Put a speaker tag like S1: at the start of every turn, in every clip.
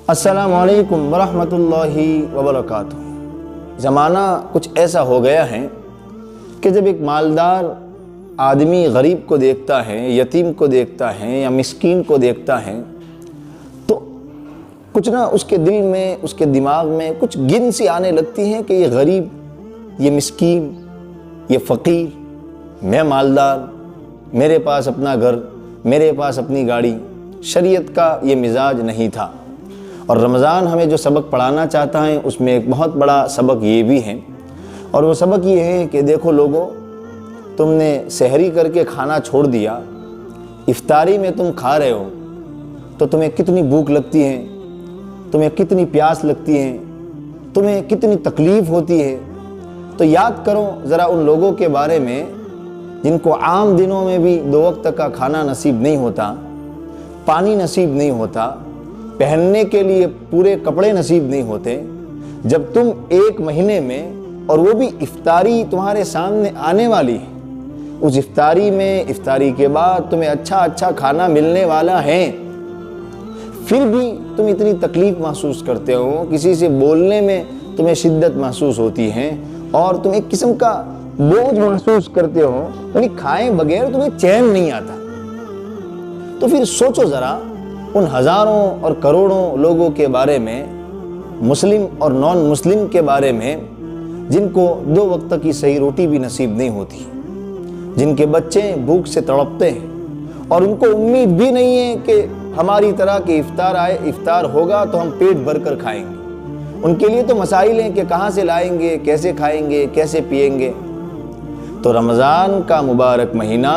S1: السلام علیکم ورحمۃ اللہ وبرکاتہ۔ زمانہ کچھ ایسا ہو گیا ہے کہ جب ایک مالدار آدمی غریب کو دیکھتا ہے، یتیم کو دیکھتا ہے یا مسکین کو دیکھتا ہے تو کچھ نہ اس کے دل میں، اس کے دماغ میں کچھ گن سی آنے لگتی ہیں کہ یہ غریب، یہ مسکین، یہ فقیر، میں مالدار، میرے پاس اپنا گھر، میرے پاس اپنی گاڑی۔ شریعت کا یہ مزاج نہیں تھا، اور رمضان ہمیں جو سبق پڑھانا چاہتا ہے اس میں ایک بہت بڑا سبق یہ بھی ہے، اور وہ سبق یہ ہے کہ دیکھو لوگوں، تم نے سحری کر کے کھانا چھوڑ دیا، افطاری میں تم کھا رہے ہو تو تمہیں کتنی بھوک لگتی ہے، تمہیں کتنی پیاس لگتی ہے، تمہیں کتنی تکلیف ہوتی ہے۔ تو یاد کرو ذرا ان لوگوں کے بارے میں جن کو عام دنوں میں بھی 2 وقت کا کھانا نصیب نہیں ہوتا، پانی نصیب نہیں ہوتا، پہننے کے لیے پورے کپڑے نصیب نہیں ہوتے۔ جب تم 1 مہینے میں، اور وہ بھی افطاری تمہارے سامنے آنے والی ہے، اس افطاری میں، افطاری کے بعد تمہیں اچھا کھانا ملنے والا ہے، پھر بھی تم اتنی تکلیف محسوس کرتے ہو، کسی سے بولنے میں تمہیں شدت محسوس ہوتی ہے اور تم ایک قسم کا بوجھ محسوس کرتے ہو، یعنی کھائے بغیر تمہیں چین نہیں آتا۔ تو پھر سوچو ذرا ان ہزاروں اور کروڑوں لوگوں کے بارے میں، مسلم اور نان مسلم کے بارے میں، جن کو 2 وقت کی صحیح روٹی بھی نصیب نہیں ہوتی، جن کے بچے بھوک سے تڑپتے ہیں اور ان کو امید بھی نہیں ہے کہ ہماری طرح کے افطار ہوگا تو ہم پیٹ بھر کر کھائیں گے۔ ان کے لیے تو مسائل ہیں کہ کہاں سے لائیں گے، کیسے کھائیں گے، کیسے پئیں گے۔ تو رمضان کا مبارک مہینہ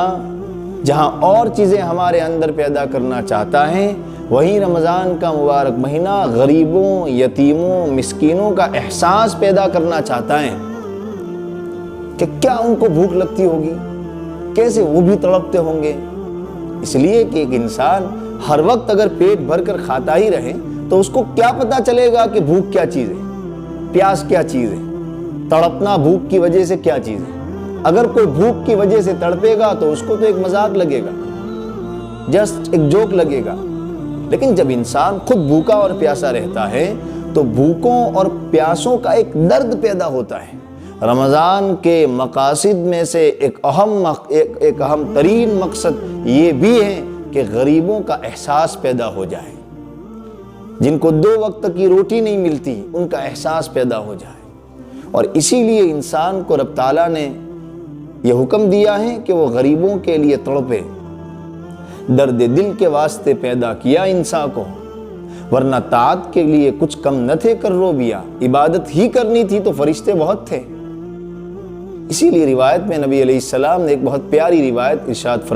S1: جہاں اور چیزیں ہمارے اندر پیدا کرنا چاہتا ہے، وہیں رمضان کا مبارک مہینہ غریبوں، یتیموں، مسکینوں کا احساس پیدا کرنا چاہتا ہے کہ کیا ان کو بھوک لگتی ہوگی، کیسے وہ بھی تڑپتے ہوں گے۔ اس لیے کہ ایک انسان ہر وقت اگر پیٹ بھر کر کھاتا ہی رہے تو اس کو کیا پتا چلے گا کہ بھوک کیا چیز ہے، پیاس کیا چیز ہے، تڑپنا بھوک کی وجہ سے کیا چیز ہے۔ اگر کوئی بھوک کی وجہ سے تڑپے گا تو اس کو تو ایک مذاق لگے گا، جسٹ ایک جوک لگے گا۔ لیکن جب انسان خود بھوکا اور پیاسا رہتا ہے تو بھوکوں اور پیاسوں کا ایک درد پیدا ہوتا ہے۔ رمضان کے مقاصد میں سے ایک اہم ترین مقصد یہ بھی ہے کہ غریبوں کا احساس پیدا ہو جائے، جن کو 2 وقت کی روٹی نہیں ملتی ان کا احساس پیدا ہو جائے۔ اور اسی لیے انسان کو رب تعالیٰ نے یہ حکم دیا ہے کہ وہ غریبوں کے لیے تڑپے، درد دل کے واسطے پیدا کیا انسان کو، ورنہ طاعت کے لیے کچھ کم نہ تھے کروبیا، عبادت ہی کرنی تھی تو فرشتے بہت تھے۔ اسی لیے روایت میں نبی علیہ السلام نے ایک بہت پیاری روایت ارشاد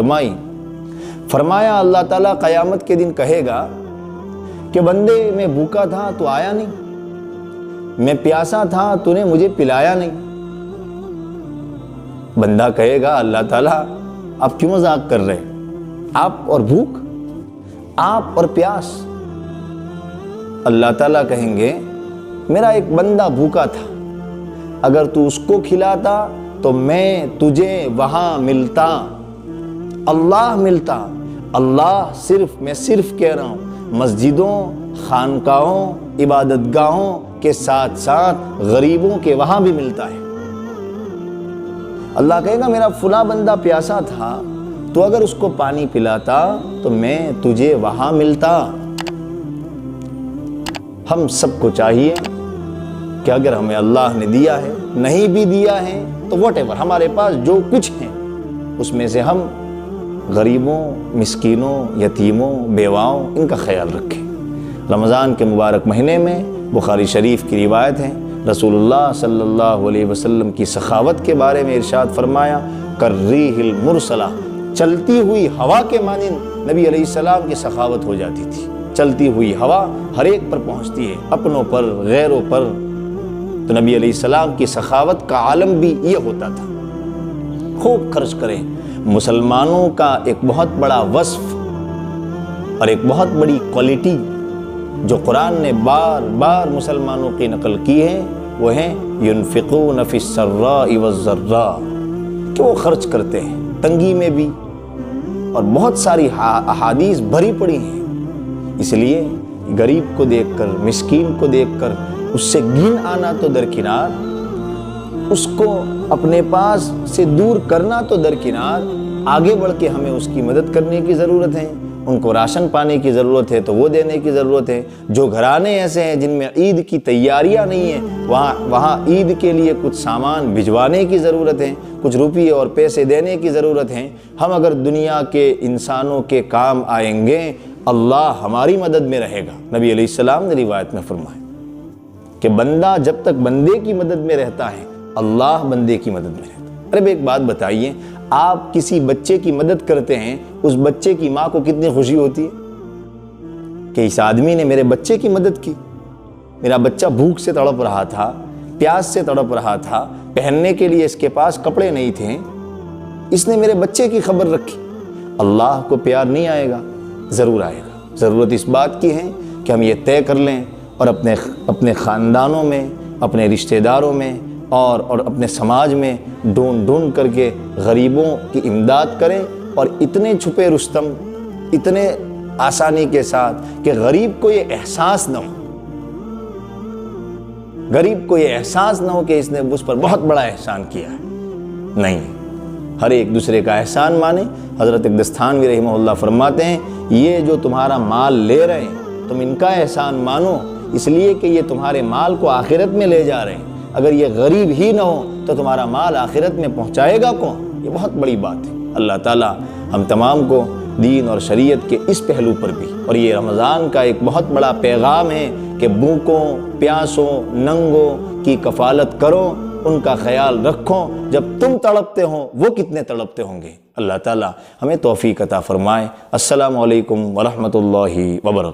S1: فرمایا اللہ تعالیٰ قیامت کے دن کہے گا کہ بندے میں بھوکا تھا تو آیا نہیں، میں پیاسا تھا تو نے مجھے پلایا نہیں۔ بندہ کہے گا اللہ تعالیٰ آپ کیوں مذاق کر رہے، آپ اور بھوک، آپ اور پیاس۔ اللہ تعالیٰ کہیں گے میرا ایک بندہ بھوکا تھا، اگر تو اس کو کھلاتا تو میں تجھے وہاں ملتا، اللہ ملتا۔ میں صرف کہہ رہا ہوں مسجدوں، خانقاہوں، عبادت گاہوں کے ساتھ ساتھ غریبوں کے وہاں بھی ملتا ہے۔ اللہ کہے گا میرا فلاں بندہ پیاسا تھا، تو اگر اس کو پانی پلاتا تو میں تجھے وہاں ملتا۔ ہم سب کو چاہیے کہ اگر ہمیں اللہ نے دیا ہے، نہیں بھی دیا ہے تو واٹ ایور، ہمارے پاس جو کچھ ہے اس میں سے ہم غریبوں، مسکینوں، یتیموں، بیواؤں ان کا خیال رکھیں۔ رمضان کے مبارک مہینے میں بخاری شریف کی روایت ہے، رسول اللہ صلی اللہ علیہ وسلم کی سخاوت کے بارے میں ارشاد فرمایا، کالریح المرسلہ، چلتی ہوئی ہوا کے مانند نبی علیہ السلام کی سخاوت ہو جاتی تھی۔ چلتی ہوئی ہوا ہر ایک پر پہنچتی ہے، اپنوں پر، غیروں پر۔ تو نبی علیہ السلام کی سخاوت کا عالم بھی یہ ہوتا تھا۔ خوب خرچ کریں۔ مسلمانوں کا ایک بہت بڑا وصف اور ایک بہت بڑی کوالٹی جو قرآن نے بار بار مسلمانوں کی نقل کی ہے، وہ ہے ينفقون فی السراء والضراء، کہ وہ خرچ کرتے ہیں تنگی میں بھی، اور بہت ساری احادیث بھری پڑی ہیں۔ اس لیے غریب کو دیکھ کر، مسکین کو دیکھ کر اس سے گھن آنا تو درکنار، اس کو اپنے پاس سے دور کرنا تو درکنار، آگے بڑھ کے ہمیں اس کی مدد کرنے کی ضرورت ہے۔ ان کو راشن پانے کی ضرورت ہے تو وہ دینے کی ضرورت ہے۔ جو گھرانے ایسے ہیں جن میں عید کی تیاریاں نہیں ہیں، وہاں عید کے لیے کچھ سامان بھجوانے کی ضرورت ہے، کچھ روپیے اور پیسے دینے کی ضرورت ہے۔ ہم اگر دنیا کے انسانوں کے کام آئیں گے، اللہ ہماری مدد میں رہے گا۔ نبی علیہ السلام نے روایت میں فرمایا کہ بندہ جب تک بندے کی مدد میں رہتا ہے، اللہ بندے کی مدد میں رہتا ہے۔ ارے ایک بات بتائیے، آپ کسی بچے کی مدد کرتے ہیں، اس بچے کی ماں کو کتنی خوشی ہوتی ہے کہ اس آدمی نے میرے بچے کی مدد کی، میرا بچہ بھوک سے تڑپ رہا تھا، پیاس سے تڑپ رہا تھا، پہننے کے لیے اس کے پاس کپڑے نہیں تھے، اس نے میرے بچے کی خبر رکھی۔ اللہ کو پیار نہیں آئے گا؟ ضرور آئے گا۔ ضرورت اس بات کی ہے کہ ہم یہ طے کر لیں اور اپنے خاندانوں میں، اپنے رشتہ داروں میں اور اپنے سماج میں ڈھونڈ کر کے غریبوں کی امداد کریں، اور اتنے چھپے رستم، اتنے آسانی کے ساتھ کہ غریب کو یہ احساس نہ ہو، غریب کو یہ احساس نہ ہو کہ اس نے مجھ پر بہت بڑا احسان کیا ہے۔ نہیں، ہر ایک دوسرے کا احسان مانے۔ حضرت دستھانوی رحمہ اللہ فرماتے ہیں، یہ جو تمہارا مال لے رہے ہیں تم ان کا احسان مانو، اس لیے کہ یہ تمہارے مال کو آخرت میں لے جا رہے ہیں۔ اگر یہ غریب ہی نہ ہو تو تمہارا مال آخرت میں پہنچائے گا کون؟ یہ بہت بڑی بات ہے۔ اللہ تعالیٰ ہم تمام کو دین اور شریعت کے اس پہلو پر بھی، اور یہ رمضان کا ایک بہت بڑا پیغام ہے کہ بھوکوں، پیاسوں، ننگوں کی کفالت کرو، ان کا خیال رکھو۔ جب تم تڑپتے ہو وہ کتنے تڑپتے ہوں گے۔ اللہ تعالیٰ ہمیں توفیق عطا فرمائے۔ السلام علیکم ورحمۃ اللہ وبرکاتہ۔